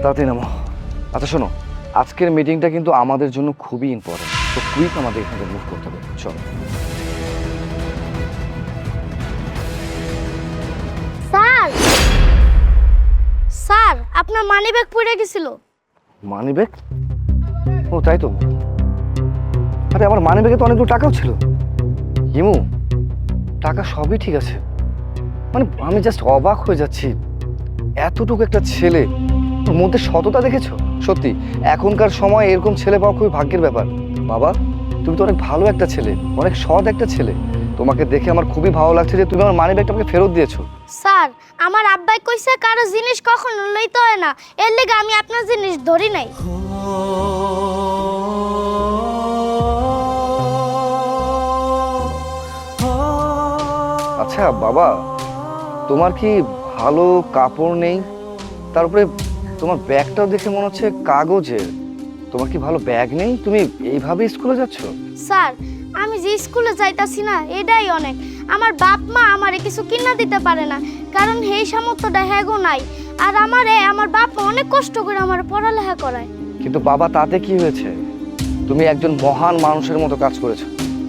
তাড়াতাড়ি নামো। আচ্ছা শোনো, আজকের মিটিংটা কিন্তু আমাদের জন্য খুবই ইম্পর্টেন্ট, তো কুইক আমাদের এখানে মুভ করতে হবে। চলো। স্যার, স্যার আপনার মানি ব্যাগ পড়ে গেছিল। Money bag? ও তাই তো। আরে আমার মানি ব্যাগে তো অনেকগুলো টাকাও ছিল। হিমু, টাকা সবই ঠিক আছে, মানে আমি জাস্ট অবাক হয়ে যাচ্ছি, এতটুকু একটা ছেলে, ওর মধ্যে সততা দেখেছো? সত্যি এখনকার সময় এরকম ছেলে পাওয়া খুবই ভাগ্যের ব্যাপার। বাবা, তুমি তো অনেক ভালো একটা ছেলে, অনেক সৎ একটা ছেলে। তোমাকে দেখে আমার খুবই ভালো লাগছে যে তুমি আমার মানি ব্যাগটা আমাকে ফেরত দিয়েছো। স্যার, আমার আব্বাই কইছে কারো জিনিস কখনো লইতে হয় না, এর লেগে আমি আপনার জিনিস ধরি নাই। আচ্ছা বাবা, তোমার কি ভালো কাপড় নেই? তারপরে তোমার ব্যাগটাও দেখে মনে হচ্ছে কাগজের। তোমার কি ভালো ব্যাগ নেই? তুমি এইভাবে স্কুলে যাচ্ছ? স্যার, আমি যে স্কুলে যাইতাছি না এটাই অনেক। আমার বাপ মা আমারে কিছু কিনা দিতে পারে না, কারণ এই সামর্থ্যটা হ্যাগো নাই। আর আমার বাপ মা অনেক কষ্ট করে আমার পড়ালেখা করায়। কিন্তু বাবা, তাতে কি হয়েছে? তুমি একজন মহান মানুষের মতো কাজ করেছো।